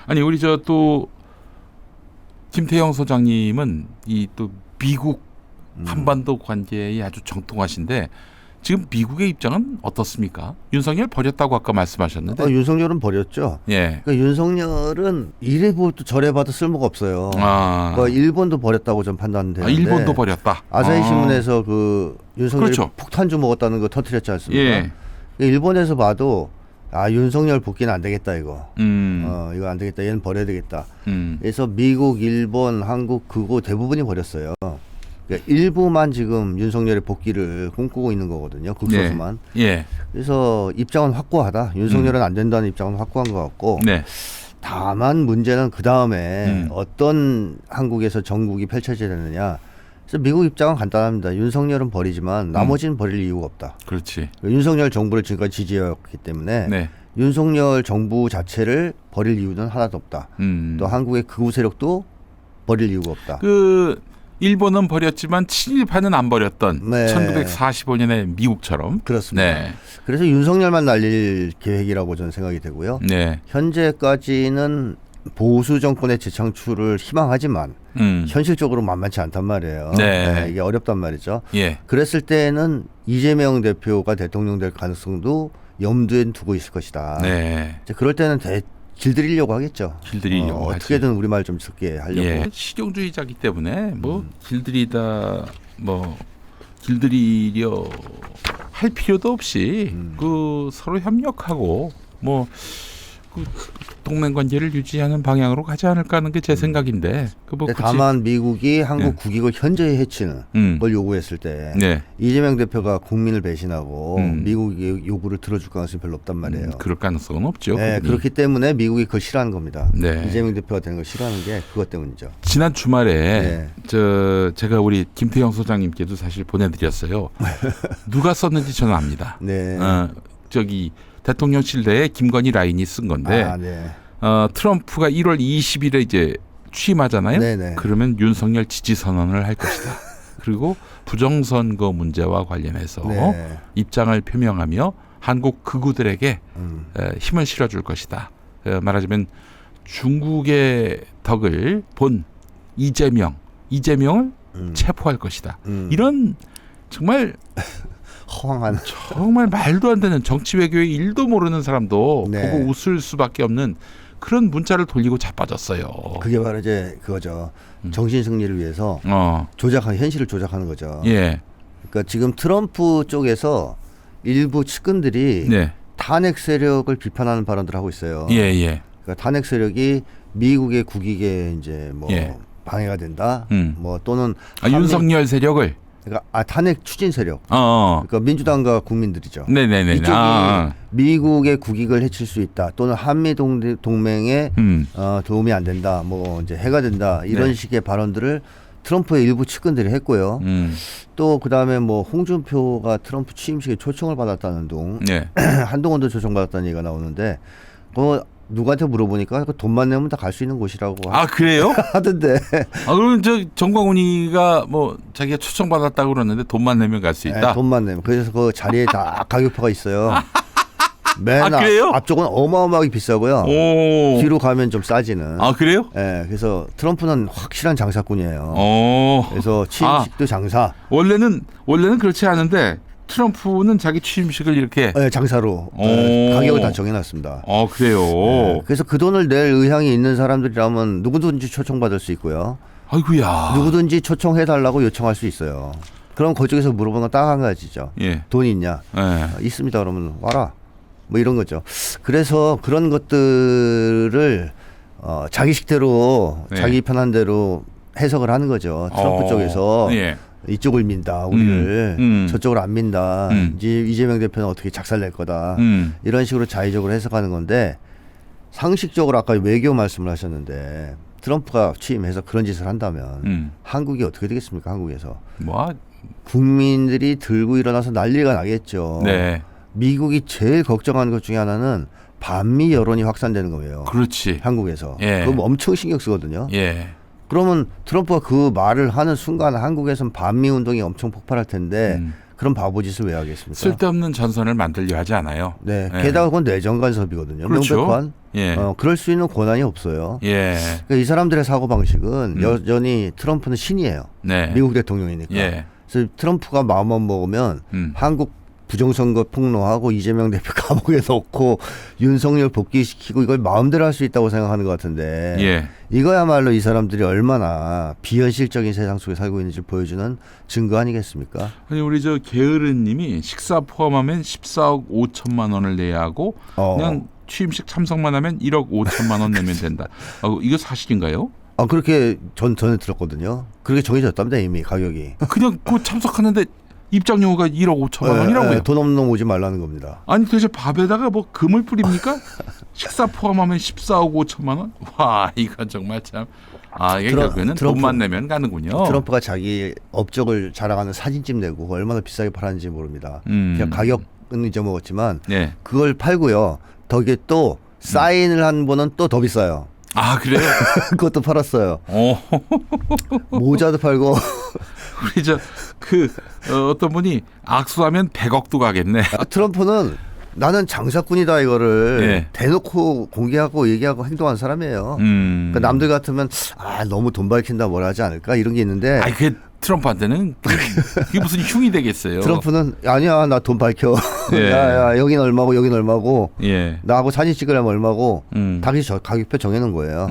아니 우리 저 또 김태형 소장님은 이 또 미국 한반도 관계에 아주 정통하신데 지금 미국의 입장은 어떻습니까? 윤석열 버렸다고 아까 말씀하셨는데. 윤석열은 버렸죠. 예. 그러니까 윤석열은 이래 봐도 저래 봐도 쓸모가 없어요. 그러니까 일본도 버렸다고 좀 판단되는데. 일본도 버렸다. 아사히 신문에서 그 윤석열이 그렇죠. 폭탄주 먹었다는 거 터뜨렸지 않습니까? 예. 일본에서 봐도 윤석열 복귀는 안 되겠다 이거. 이거 안 되겠다. 얘는 버려야 되겠다. 그래서 미국, 일본, 한국 그거 대부분이 버렸어요. 그러니까 일부만 지금 윤석열의 복귀를 꿈꾸고 있는 거거든요. 극소수만. 예. 그래서 입장은 확고하다. 윤석열은 안 된다는 입장은 확고한 것 같고. 네. 다만 문제는 그 다음에 어떤 한국에서 정국이 펼쳐져야 되느냐. 그래서 미국 입장은 간단합니다. 윤석열은 버리지만 나머지는 버릴 이유가 없다. 그렇지. 윤석열 정부를 지금까지 지지해왔기 때문에 네. 윤석열 정부 자체를 버릴 이유는 하나도 없다. 또 한국의 극우 세력도 버릴 이유가 없다. 그 일본은 버렸지만 친일파는 안 버렸던 네. 1945년의 미국처럼. 그렇습니다. 네. 그래서 윤석열만 날릴 계획이라고 저는 생각이 되고요. 네. 현재까지는 보수 정권의 재창출을 희망하지만 현실적으로 만만치 않단 말이에요. 네. 이게 어렵단 말이죠. 예. 그랬을 때는 이재명 대표가 대통령 될 가능성도 염두에 두고 있을 것이다. 네. 이제 그럴 때는 길들이려고 하겠죠. 길들이려고 하지. 어떻게든 우리말 좀 듣게 하려고. 예. 실용주의자기 때문에 뭐 길들이다 뭐 길들이려 할 필요도 없이 그 서로 협력하고 뭐 그 동맹 관계를 유지하는 방향으로 가지 않을까 하는 게 제 생각인데. 뭐 다만 미국이 한국 예. 국익을 현저히 해치는 걸 요구했을 때 네. 이재명 대표가 국민을 배신하고 미국의 요구를 들어줄 가능성이 별로 없단 말이에요. 그럴 가능성은 없죠. 네, 그렇기 때문에 미국이 그걸 싫어하는 겁니다. 네. 이재명 대표가 되는 걸 싫어하는 게 그것 때문이죠. 지난 주말에 네. 제가 우리 김태형 소장님께도 사실 보내드렸어요. 누가 썼는지 저는 압니다. 네. 저기 대통령실 내에 김건희 라인이 쓴 건데 네. 트럼프가 1월 20일에 이제 취임하잖아요. 네네. 그러면 윤석열 지지 선언을 할 것이다. 그리고 부정선거 문제와 관련해서 네. 입장을 표명하며 한국 극우들에게 힘을 실어줄 것이다. 말하자면 중국의 덕을 본 이재명을 체포할 것이다. 이런 정말 허황한 정말 말도 안 되는 정치 외교의 일도 모르는 사람도 네. 보고 웃을 수밖에 없는 그런 문자를 돌리고 자빠졌어요. 그게 바로 이제 그거죠. 정신 승리를 위해서 현실을 조작하는 거죠. 예. 그러니까 지금 트럼프 쪽에서 일부 측근들이 네. 탄핵 세력을 비판하는 발언들을 하고 있어요. 예, 예. 그러니까 탄핵 세력이 미국의 국익에 이제 뭐 예. 방해가 된다. 뭐 또는 윤석열 세력을 그러니까 탄핵 추진 세력. 그러니까 민주당과 국민들이죠. 네네네. 이쪽이 미국의 국익을 해칠 수 있다. 또는 한미 동맹에 도움이 안 된다. 뭐 이제 해가 된다. 이런 네. 식의 발언들을 트럼프의 일부 측근들이 했고요. 또 그다음에 뭐 홍준표가 트럼프 취임식에 초청을 받았다는 둥, 네. 한동훈도 초청받았다는 얘기가 나오는데 누구한테 물어보니까 돈만 내면 다 갈 수 있는 곳이라고 그래요? 하던데. 그러면 정광훈이가 뭐 자기가 초청받았다고 그러는데 돈만 내면 갈 수 있다. 네, 돈만 내면. 그래서 그 자리에 다 가격표가 있어요. 맨 그래요? 앞쪽은 어마어마하게 비싸고요. 오. 뒤로 가면 좀 싸지는. 그래요? 네, 그래서 트럼프는 확실한 장사꾼이에요. 그래서 취임식도 장사. 원래는 그렇지 않은데 트럼프는 자기 취임식을 이렇게 네, 장사로 가격을 다 정해놨습니다. 그래요. 네, 그래서 그 돈을 낼 의향이 있는 사람들이라면 누구든지 초청받을 수 있고요. 아이고야. 누구든지 초청해달라고 요청할 수 있어요. 그럼 그쪽에서 물어보는 건 딱 한 가지죠. 예. 돈이 있냐? 예. 있습니다. 그러면 와라. 뭐 이런 거죠. 그래서 그런 것들을 자기 식대로 네. 자기 편한 대로 해석을 하는 거죠. 트럼프 쪽에서 예. 이쪽을 민다. 우리를 저쪽을 안 민다. 이제 이재명 대표는 어떻게 작살낼 거다. 이런 식으로 자의적으로 해석하는 건데 상식적으로 아까 외교 말씀을 하셨는데 트럼프가 취임해서 그런 짓을 한다면 한국이 어떻게 되겠습니까? 한국에서. 뭐 국민들이 들고 일어나서 난리가 나겠죠. 네. 미국이 제일 걱정하는 것 중에 하나는 반미 여론이 확산되는 거예요. 그렇지. 한국에서. 예. 그럼 엄청 신경 쓰거든요. 예. 그러면 트럼프가 그 말을 하는 순간 한국에서는 반미 운동이 엄청 폭발할 텐데 그런 바보짓을 왜 하겠습니까? 쓸데없는 전선을 만들려 하지 않아요. 네. 예. 게다가 그건 내정 간섭이거든요. 그렇죠. 명백한. 예. 그럴 수 있는 권한이 없어요. 예. 그러니까 이 사람들의 사고 방식은 여전히 트럼프는 신이에요. 네. 미국 대통령이니까. 예. 그래서 트럼프가 마음만 먹으면 한국 부정선거 폭로하고 이재명 대표 감옥에 넣고 윤석열 복귀시키고 이걸 마음대로 할 수 있다고 생각하는 것 같은데 예. 이거야말로 이 사람들이 얼마나 비현실적인 세상 속에 살고 있는지 보여주는 증거 아니겠습니까? 아니 우리 저 게으른님이 식사 포함하면 14억 5천만 원을 내야 하고 그냥 취임식 참석만 하면 1억 5천만 원 내면 된다. 이거 사실인가요? 그렇게 전에 들었거든요. 그렇게 정해졌답니다 이미 가격이. 그냥 그 참석하는데 입장료가 1억 5천만 원이라고요. 돈 없는 놈 오지 말라는 겁니다. 아니 도대체 밥에다가 뭐 금을 뿌립니까? 식사 포함하면 14억 5천만 원? 와 이건 정말 참. 이게 결국에는 돈만 내면 가는군요. 트럼프가 자기 업적을 자랑하는 사진집 내고 얼마나 비싸게 팔았는지 모릅니다. 그냥 가격은 잊어먹었지만 네. 그걸 팔고요. 덕에 또 사인을 한 분은 또 더 비싸요. 그래요? 그것도 팔았어요. 모자도 팔고. 우리 어떤 분이 악수하면 100억도 가겠네. 트럼프는 나는 장사꾼이다 이거를 네. 대놓고 공개하고 얘기하고 행동하는 사람이에요. 그러니까 남들 같으면 너무 돈 밝힌다 뭐라 하지 않을까 이런 게 있는데. 그게 트럼프한테는 그게 무슨 흉이 되겠어요. 트럼프는 아니야 나 돈 밝혀. 예. 야 여긴 얼마고 여긴 얼마고. 예. 나하고 사진 찍으려면 얼마고. 당시 가격표 정해놓은 거예요.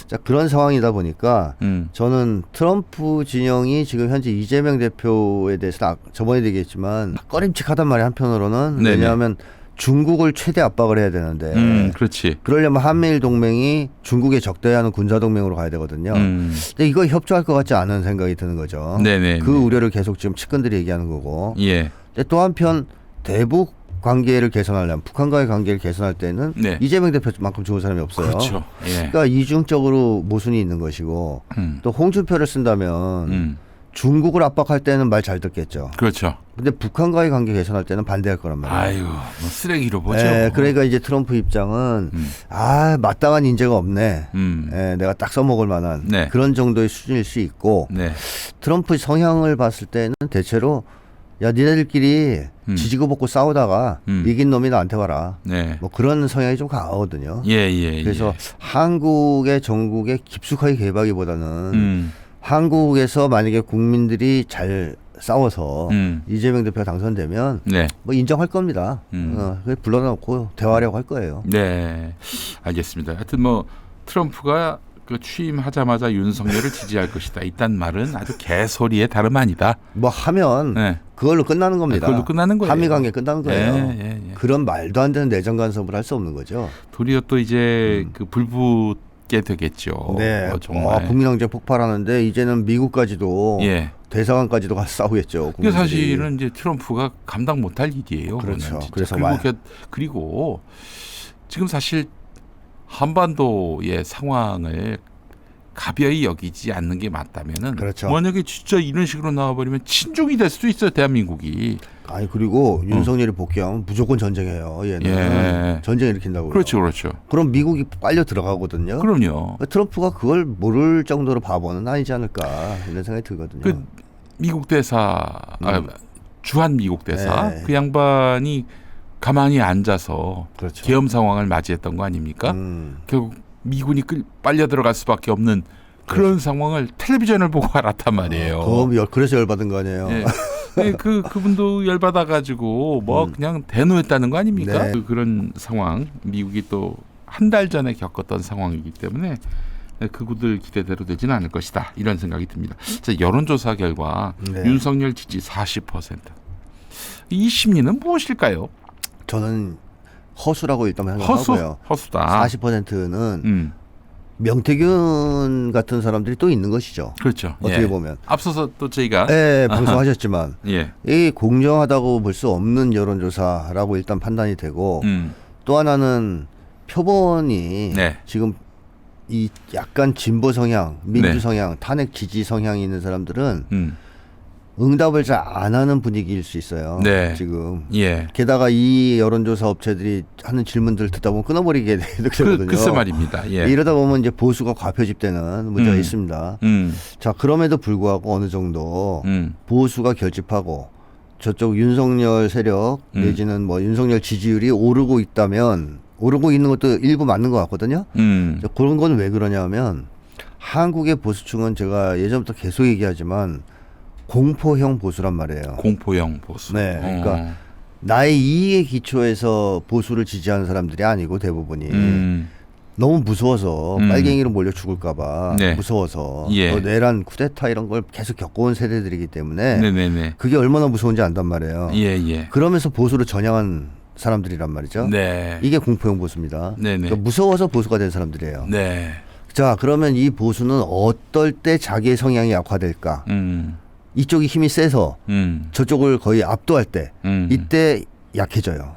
자 그런 상황이다 보니까 저는 트럼프 진영이 지금 현재 이재명 대표에 대해서 저번에도 얘기했지만 꺼림칙하단 말이에요 한편으로는. 네네. 왜냐하면 중국을 최대 압박을 해야 되는데 그렇지. 그러려면 한미일 동맹이 중국에 적대하는 군사 동맹으로 가야 되거든요. 근데 이거 협조할 것 같지 않은 생각이 드는 거죠. 네네. 그 우려를 계속 지금 측근들이 얘기하는 거고. 예. 근데 또 한편 대북 관계를 개선하려면 북한과의 관계를 개선할 때는 네. 이재명 대표만큼 좋은 사람이 없어요. 그렇죠. 예. 그러니까 이중적으로 모순이 있는 것이고 또 홍준표를 쓴다면 중국을 압박할 때는 말 잘 듣겠죠. 그렇죠. 근데 북한과의 관계 개선할 때는 반대할 거란 말이에요. 뭐 쓰레기로 보죠. 그러니까 이제 트럼프 입장은 마땅한 인재가 없네. 내가 딱 써먹을 만한 네. 그런 정도의 수준일 수 있고 네. 트럼프 성향을 봤을 때는 대체로 야 니네들끼리 지지고 볶고 싸우다가 이긴 놈이 나한테 와라. 네. 뭐 그런 성향이 좀 강하거든요. 예. 그래서 한국의 정국에 깊숙하게 개입하기보다는 한국에서 만약에 국민들이 잘 싸워서 이재명 대표가 당선되면 네. 뭐 인정할 겁니다. 불러놓고 대화하려고 할 거예요. 네, 알겠습니다. 하여튼 뭐 트럼프가 그 취임하자마자 윤석열을 지지할 것이다. 이딴 말은 아주 개소리에 다름 아니다. 뭐 하면 네. 그걸로 끝나는 겁니다. 그걸로 끝나는 거예요. 한미 관계 끝나는 거예요. 예. 그런 말도 안 되는 내정 간섭을 할 수 없는 거죠. 도리어 또 이제 그 불붙게 되겠죠. 네, 정말 국민항쟁 폭발하는데 이제는 미국까지도 대사관까지도 가서 싸우겠죠. 이게 사실은 이제 트럼프가 감당 못할 일이에요. 그렇죠. 그래서 그리고 지금 사실 한반도의 상황을 가벼이 여기지 않는 게 맞다면은 그렇죠. 만약에 진짜 이런 식으로 나와버리면 친중이 될 수도 있어요. 대한민국이. 그리고 윤석열이 복귀하면 무조건 전쟁해요. 얘는 전쟁 일으킨다고요. 그렇죠. 그럼 미국이 빨려 들어가거든요. 그럼요. 트럼프가 그걸 모를 정도로 바보는 아니지 않을까 이런 생각이 들거든요. 그 미국 대사, 주한 미국 대사 그 양반이 가만히 앉아서 그렇죠. 계엄 상황을 맞이했던 거 아닙니까? 결국 미군이 빨려 들어갈 수밖에 없는 그런 상황을 텔레비전을 보고 알았단 말이에요. 그래서 열받은 거 아니에요. 그분도 열받아 가지고 그냥 대노했다는 거 아닙니까? 네. 그런 상황 미국이 또 한 달 전에 겪었던 상황이기 때문에 그구들 기대대로 되지는 않을 것이다 이런 생각이 듭니다. 자, 여론조사 결과 윤석열 지지 40%. 이 심리는 무엇일까요? 저는 허수라고 일단 생각하고요. 허수다. 40%는 명태균 같은 사람들이 또 있는 것이죠. 그렇죠. 어떻게 보면. 앞서서 또 저희가 방송하셨지만 이 공정하다고 볼 수 없는 여론조사라고 일단 판단이 되고 또 하나는 표본이 지금 이 약간 진보 성향, 민주 성향, 탄핵 지지 성향이 있는 사람들은 응답을 잘 안 하는 분위기일 수 있어요. 지금. 게다가 이 여론조사 업체들이 하는 질문들 듣다 보면 끊어버리게 되거든요. 글쎄 말입니다. 이러다 보면 이제 보수가 과표집되는 문제가 있습니다. 자, 그럼에도 불구하고 어느 정도 보수가 결집하고 저쪽 윤석열 세력 내지는 뭐 윤석열 지지율이 오르고 있다면 오르고 있는 것도 일부 맞는 것 같거든요. 그런 건 왜 그러냐면 한국의 보수층은 제가 예전부터 계속 얘기하지만 공포형 보수란 말이에요. 공포형 보수. 네, 그러니까 나의 이익에 기초해서 보수를 지지하는 사람들이 아니고 대부분이 너무 무서워서 빨갱이로 몰려 죽을까봐 네. 무서워서 예. 또 내란 쿠데타 이런 걸 계속 겪어온 세대들이기 때문에 네네네. 그게 얼마나 무서운지 안단 말이에요. 예. 그러면서 보수를 전향한 사람들이란 말이죠. 네. 이게 공포형 보수입니다. 네네. 그러니까 무서워서 보수가 된 사람들이에요. 네. 자, 그러면 이 보수는 어떨 때 자기의 성향이 약화될까? 이쪽이 힘이 세서 저쪽을 거의 압도할 때 이때 약해져요.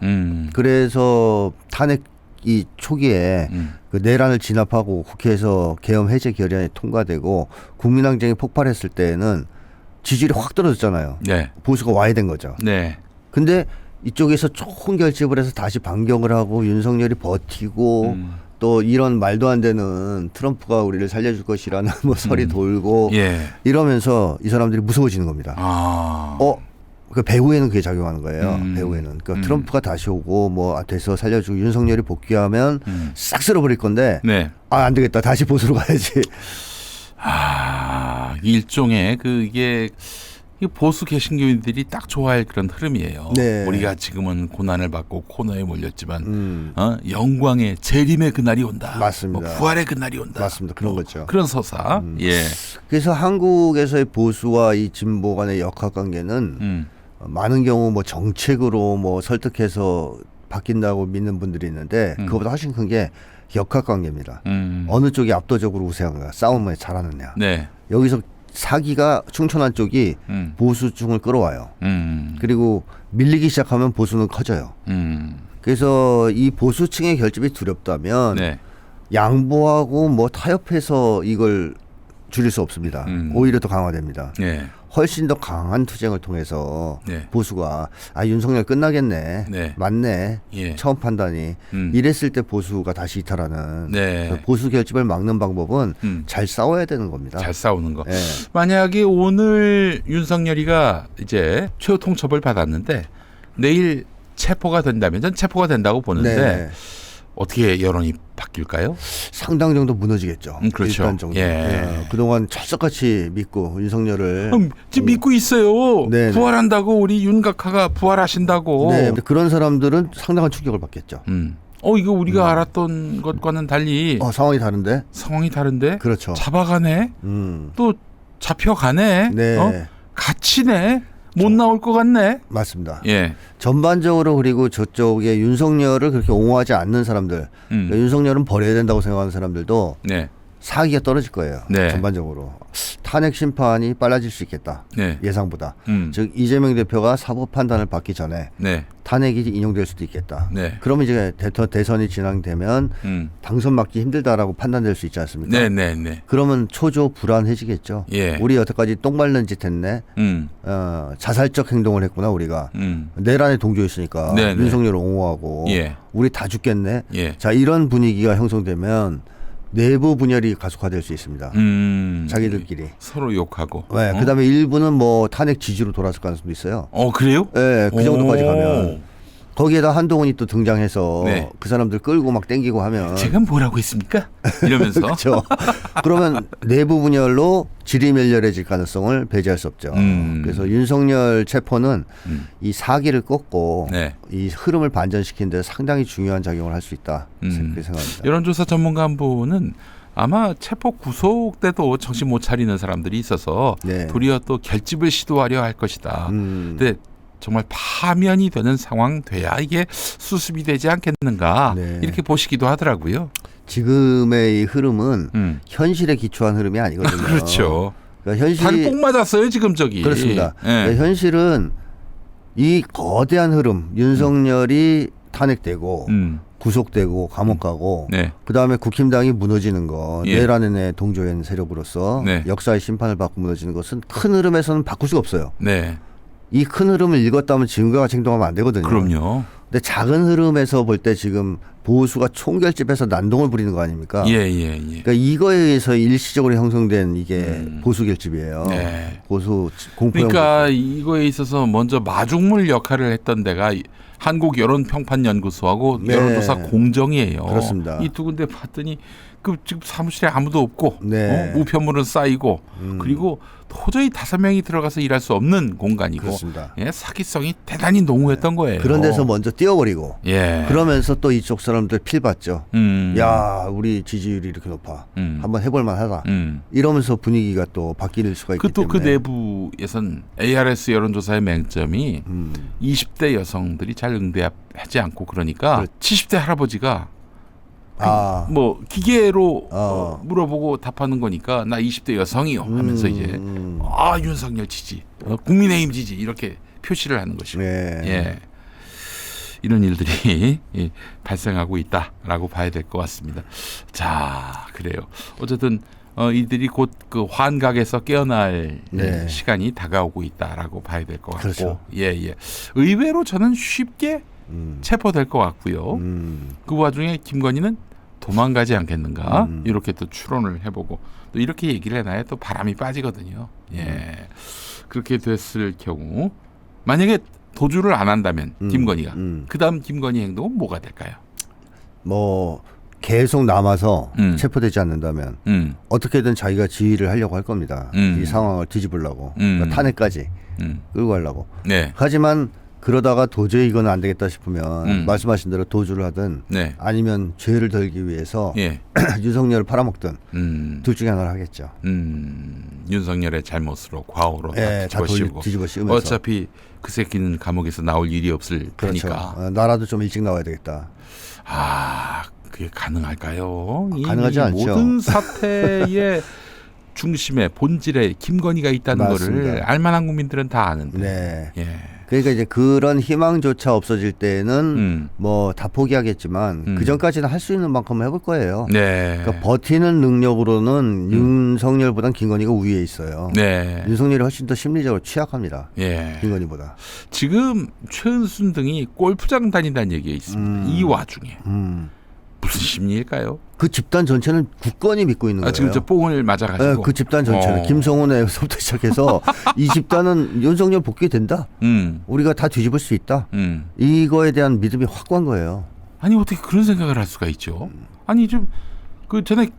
그래서 탄핵 이 초기에 그 내란을 진압하고 국회에서 계엄 해제 결의안이 통과되고 국민항쟁이 폭발했을 때에는 지지율이 확 떨어졌잖아요. 네. 보수가 와야 된 거죠. 네. 근데 이쪽에서 좋은 결집을 해서 다시 반격을 하고 윤석열이 버티고 또 이런 말도 안 되는 트럼프가 우리를 살려줄 것이라는 뭐 설이 돌고 예. 이러면서 이 사람들이 무서워지는 겁니다. 그 배후에는 그게 작용하는 거예요. 배후에는. 그러니까 트럼프가 다시 오고 뭐 돼서 살려주고 윤석열이 복귀하면 싹 쓸어버릴 건데 네. 안 되겠다. 다시 보수로 가야지. 일종의 이게 보수 개신교인들이 딱 좋아할 그런 흐름이에요. 네. 우리가 지금은 고난을 받고 코너에 몰렸지만 영광의 재림의 그날이 온다. 맞습니다. 뭐 부활의 그날이 온다. 맞습니다. 그런 거죠. 그런 서사. 예. 그래서 한국에서의 보수와 이 진보 간의 역학관계는 많은 경우 뭐 정책으로 뭐 설득해서 바뀐다고 믿는 분들이 있는데 그거보다 훨씬 큰 게 역학관계입니다. 어느 쪽이 압도적으로 우세한가, 싸움을 잘하느냐. 네. 여기서 사기가 충천한 쪽이 보수층을 끌어와요. 그리고 밀리기 시작하면 보수는 커져요. 그래서 이 보수층의 결집이 두렵다면 네. 양보하고 뭐 타협해서 이걸 줄일 수 없습니다. 오히려 더 강화됩니다. 네. 훨씬 더 강한 투쟁을 통해서 네. 보수가 윤석열 끝나겠네. 네. 맞네. 예. 처음 판단이. 이랬을 때 보수가 다시 이탈하는. 네. 보수 결집을 막는 방법은 잘 싸워야 되는 겁니다. 잘 싸우는 거. 네. 만약에 오늘 윤석열이가 이제 최후 통첩을 받았는데 내일 체포가 된다면 전 체포가 된다고 보는데 네. 어떻게 여론이 바뀔까요? 상당 정도 무너지겠죠. 그렇죠. 일단 정도. 예. 그동안 철석같이 믿고 윤석열을 지금 믿고 있어요. 네네. 부활한다고 우리 윤각하가 부활하신다고. 네. 그런 사람들은 상당한 충격을 받겠죠. 이거 우리가 알았던 것과는 달리 상황이 다른데? 상황이 다른데 그렇죠. 잡아가네. 또 잡혀가네. 네. 갇히네. 못 나올 것 같네. 맞습니다. 예. 전반적으로 그리고 저쪽에 윤석열을 그렇게 옹호하지 않는 사람들, 그러니까 윤석열은 버려야 된다고 생각하는 사람들도 네. 사기가 떨어질 거예요. 네. 전반적으로. 탄핵 심판이 빨라질 수 있겠다. 네. 예상보다. 즉 이재명 대표가 사법 판단을 받기 전에 네. 탄핵이 인용될 수도 있겠다. 네. 그러면 이제 대선이 진행되면 당선 막기 힘들다라고 판단될 수 있지 않습니까? 네. 그러면 초조 불안해지겠죠. 예. 우리 여태까지 똥 밟는 짓 했네. 자살적 행동을 했구나 우리가. 내란에 동조했으니까 네네. 윤석열을 옹호하고 예. 우리 다 죽겠네. 예. 자, 이런 분위기가 형성되면 내부 분열이 가속화될 수 있습니다. 자기들끼리. 서로 욕하고. 네, 그다음에 일부는 뭐 탄핵 지지로 돌아설 가능성도 있어요. 그래요? 네, 그 정도까지 가면. 거기에다 한동훈이 또 등장해서 네. 그 사람들 끌고 막 땡기고 하면 제가 뭐라고 했습니까? 이러면서. 그렇죠. 그러면 내부 분열로 지리멸렬해질 가능성을 배제할 수 없죠. 그래서 윤석열 체포는 이 사기를 꺾고 네. 이 흐름을 반전시키는 데 상당히 중요한 작용을 할 수 있다. 그렇게 생각합니다. 여론조사 전문가 한 분은 아마 체포 구속 때도 정신 못 차리는 사람들이 있어서 네. 도리어 또 결집을 시도하려 할 것이다. 근데 정말 파면이 되는 상황 돼야 이게 수습이 되지 않겠는가 네. 이렇게 보시기도 하더라고요. 지금의 이 흐름은 현실에 기초한 흐름이 아니거든요. 그렇죠. 그러니까 다리 뽕 맞았어요 지금 저기. 그렇습니다. 네. 그러니까 현실은 이 거대한 흐름, 윤석열이 탄핵되고 구속되고 감옥 가고 네. 그다음에 국힘당이 무너지는 거 예. 내란에 동조한 세력으로서 네. 역사의 심판을 받고 무너지는 것은 큰 흐름에서는 바꿀 수가 없어요. 네. 이 큰 흐름을 읽었다면 지금과 같이 행동하면 안 되거든요. 그럼요. 근데 작은 흐름에서 볼 때 지금 보수가 총결집해서 난동을 부리는 거 아닙니까? 예. 그러니까 이거에 의해서 일시적으로 형성된 이게 보수 결집이에요. 네. 보수 공포형. 그러니까 이거에 있어서 먼저 마중물 역할을 했던 데가 한국 여론평판연구소하고 네. 여론조사 공정이에요. 그렇습니다. 이 두 군데 봤더니 그 지금 사무실에 아무도 없고 네. 우편물은 쌓이고 그리고 도저히 5명이 들어가서 일할 수 없는 공간이고 그렇습니다. 예, 사기성이 대단히 농후했던 거예요. 그런 데서 먼저 뛰어버리고 예. 그러면서 또 이쪽 사람들 필 받죠. 음. 야, 우리 지지율이 이렇게 높아. 한번 해볼 만하다. 이러면서 분위기가 또 바뀔 수가 있기 또 그 때문에. 내부에선 ARS 여론조사의 맹점이 20대 여성들이 잘 응대하지 않고 그러니까 70대 할아버지가 뭐 기계로 물어보고 답하는 거니까 나 20대 여성이요 하면서 이제 윤석열 지지, 국민의힘 지지 이렇게 표시를 하는 것이고 예. 이런 일들이 발생하고 있다라고 봐야 될 것 같습니다. 자, 그래요. 어쨌든 이들이 곧 그 환각에서 깨어날 시간이 다가오고 있다라고 봐야 될 것 같고, 그렇죠. 예. 의외로 저는 쉽게 체포될 것 같고요. 그 와중에 김건희는 도망가지 않겠는가 이렇게 또 추론을 해보고 또 이렇게 얘기를 해놔야 또 바람이 빠지거든요. 예, 그렇게 됐을 경우 만약에 도주를 안 한다면 김건희가 그다음 김건희 행동은 뭐가 될까요? 뭐 계속 남아서 체포되지 않는다면 어떻게든 자기가 지휘를 하려고 할 겁니다. 이 상황을 뒤집으려고 그러니까 탄핵까지 끌고 가려고. 네. 하지만 그러다가 도저히 이건 안 되겠다 싶으면 말씀하신 대로 도주를 하든 아니면 죄를 덜기 위해서 윤석열을 팔아먹든 둘 중에 하나를 하겠죠. 윤석열의 잘못으로 과오로 다 뒤집어 씌우면서. 어차피 그 새끼는 감옥에서 나올 일이 없을 그렇죠. 테니까. 나라도 좀 일찍 나와야 되겠다. 그게 가능할까요? 가능하지 않죠. 모든 사태의 중심에 본질에 김건희가 있다는 맞습니다. 거를 알만한 국민들은 다 아는데. 네. 예. 그러니까 이제 그런 희망조차 없어질 때는 뭐 다 포기하겠지만 그 전까지는 할 수 있는 만큼 해볼 거예요. 네. 그러니까 버티는 능력으로는 윤석열보단 김건희가 우위에 있어요. 네. 윤석열이 훨씬 더 심리적으로 취약합니다. 예. 김건희보다. 지금 최은순 등이 골프장 다닌다는 얘기가 있습니다. 이 와중에 무슨 심리일까요? 그 집단 전체는 굳건히 믿고 있는 거예요. 지금 저 뽕을 맞아가지고. 네, 그 집단 전체는 김성훈에서부터 시작해서 이 집단은 윤석열 복귀된다. 우리가 다 뒤집을 수 있다. 이거에 대한 믿음이 확고한 거예요. 아니 어떻게 그런 생각을 할 수가 있죠? 아니 좀 그 전에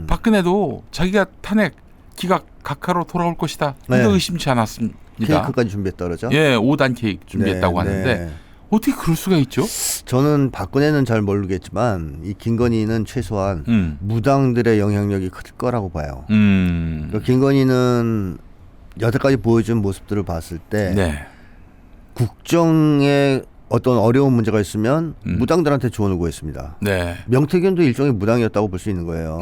박근혜도 자기가 탄핵 기각 각하로 돌아올 것이다. 이거 의심치 않았습니다. 케이크까지 준비했다 그러죠? 예, 5단 케이크 준비했다고 하는데 어떻게 그럴 수가 있죠? 저는 박근혜는 잘 모르겠지만 이 김건희는 최소한 무당들의 영향력이 클 거라고 봐요. 그러니까 김건희는 여태까지 보여준 모습들을 봤을 때 국정에 어떤 어려운 문제가 있으면 무당들한테 조언을 구했습니다. 네. 명태균도 일종의 무당이었다고 볼 수 있는 거예요.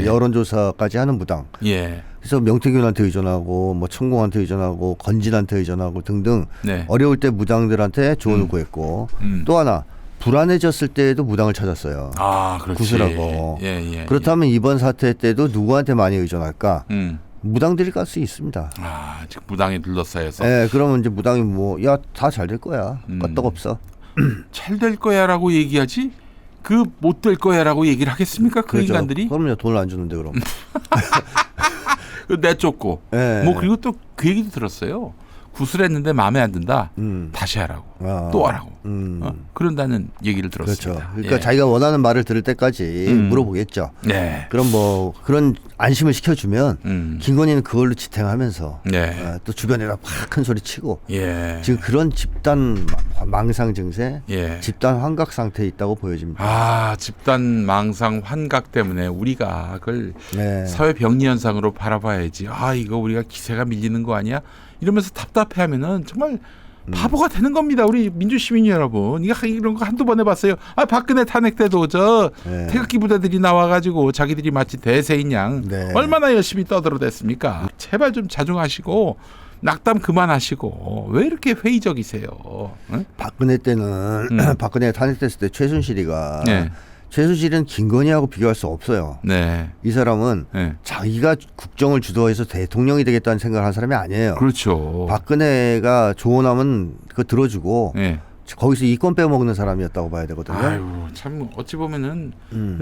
여론조사까지 하는 무당. 예. 그래서 명태균한테 의존하고 뭐 천공한테 의존하고 건진한테 의존하고 등등 어려울 때 무당들한테 조언을 구했고 또 하나 불안해졌을 때에도 무당을 찾았어요. 그렇지. 구슬하고. 그렇다면 이번 사태 때도 누구한테 많이 의존할까? 무당들이 갈 수 있습니다. 지금 무당에 둘러싸여서. 네, 그러면 이제 무당이 다 잘 될 거야. 껐떡 없어. 잘 될 거야라고 얘기하지. 그 못 될 거야라고 얘기를 하겠습니까? 그 그렇죠. 인간들이? 그럼요. 돈을 안 주는데 그럼. 내쫓고. 뭐 그리고 또 그 얘기도 들었어요. 구슬했는데 마음에 안 든다. 다시 하라고. 또 하라고. 그런다는 얘기를 들었습니다. 그렇죠. 그러니까 자기가 원하는 말을 들을 때까지 물어보겠죠. 그럼 뭐 그런 안심을 시켜주면 김건희는 그걸로 지탱하면서 또 주변에다 팍 큰 소리 치고 지금 그런 집단 망상 증세, 집단 환각 상태에 있다고 보여집니다. 집단 망상 환각 때문에 우리가 그걸 사회 병리 현상으로 바라봐야지. 이거 우리가 기세가 밀리는 거 아니야? 이러면서 답답해하면은 정말 바보가 되는 겁니다. 우리 민주시민 여러분. 이런 거 한두 번 해봤어요. 박근혜 탄핵 때도 태극기 부대들이 나와가지고 자기들이 마치 대세인 양 얼마나 열심히 떠들어댔습니까? 제발 좀 자중하시고 낙담 그만하시고 왜 이렇게 회의적이세요? 응? 박근혜 때는 박근혜가 탄핵됐을 때 최순실이가 최순실은 김건희하고 비교할 수 없어요. 이 사람은 자기가 국정을 주도해서 대통령이 되겠다는 생각을 한 사람이 아니에요. 그렇죠. 박근혜가 조언하면 그거 들어주고 거기서 이권 빼먹는 사람이었다고 봐야 되거든요. 아유 참 어찌 보면은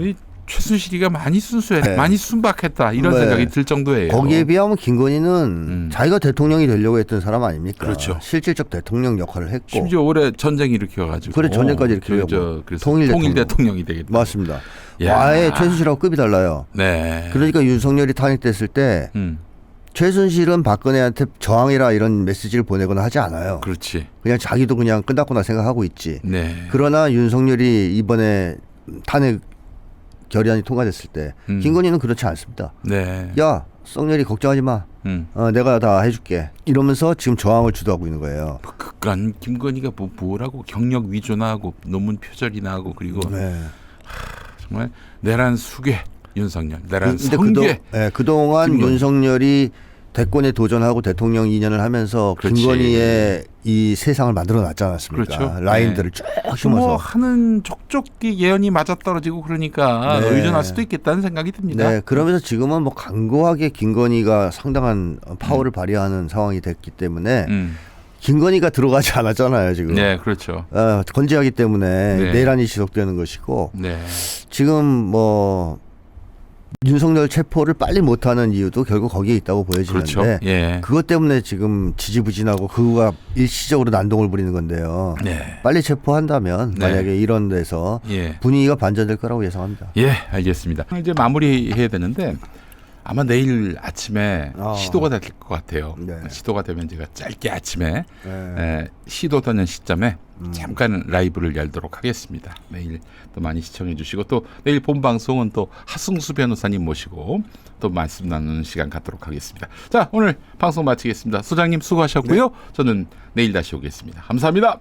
이 최순실이가 많이 순수했다, 네. 많이 순박했다 이런 네. 생각이 들 정도예요. 거기에 비하면 김건희는 자기가 대통령이 되려고 했던 사람 아닙니까? 그렇죠. 실질적 대통령 역할을 했고. 심지어 올해 전쟁 일으켜가지고 그래 전쟁까지 일으키려고. 그래서 통일 통일 대통령이 되겠다. 맞습니다. 야. 아예 최순실하고 급이 달라요. 네. 그러니까 윤석열이 탄핵됐을 때 최순실은 박근혜한테 저항이라 이런 메시지를 보내거나 하지 않아요. 그렇지. 그냥 자기도 그냥 끝났구나 생각하고 있지. 네. 그러나 윤석열이 이번에 탄핵 결의안이 통과됐을 때 김건희는 그렇지 않습니다. 네. 야 썩렬이 걱정하지 마. 내가 다 해줄게. 이러면서 지금 저항을 주도하고 있는 거예요. 그간 김건희가 뭐라고 경력 위조나 하고 논문 표절이나 하고 그리고 네. 정말 내란 수괴 윤석열, 내란 근데 성괴. 그동안 김건희. 윤석열이 대권에 도전하고 대통령 2년을 하면서 그렇지. 김건희의 이 세상을 만들어 놨지 않았습니까? 그렇죠. 라인들을 쭉 심어서. 뭐 하는 족족이 예언이 맞아떨어지고 그러니까 네. 의존할 수도 있겠다는 생각이 듭니다. 네, 그러면서 지금은 뭐 강고하게 김건희가 상당한 파워를 발휘하는 상황이 됐기 때문에 김건희가 들어가지 않았잖아요 지금. 네, 그렇죠. 건재하기 때문에 네. 내란이 지속되는 것이고 네. 지금 뭐 윤석열 체포를 빨리 못하는 이유도 결국 거기에 있다고 보여지는데 그렇죠. 예. 그것 때문에 지금 지지부진하고 그거가 일시적으로 난동을 부리는 건데요. 네. 빨리 체포한다면 네. 만약에 이런 데서 예. 분위기가 반전될 거라고 예상합니다. 예, 알겠습니다. 이제 마무리해야 되는데 아마 내일 아침에 시도가 될 것 같아요. 네. 시도가 되면 제가 짧게 아침에 네. 시도되는 시점에 잠깐 라이브를 열도록 하겠습니다. 내일 또 많이 시청해 주시고 또 내일 본 방송은 또 하승수 변호사님 모시고 또 말씀 나누는 시간 갖도록 하겠습니다. 자, 오늘 방송 마치겠습니다. 소장님 수고하셨고요. 저는 내일 다시 오겠습니다. 감사합니다.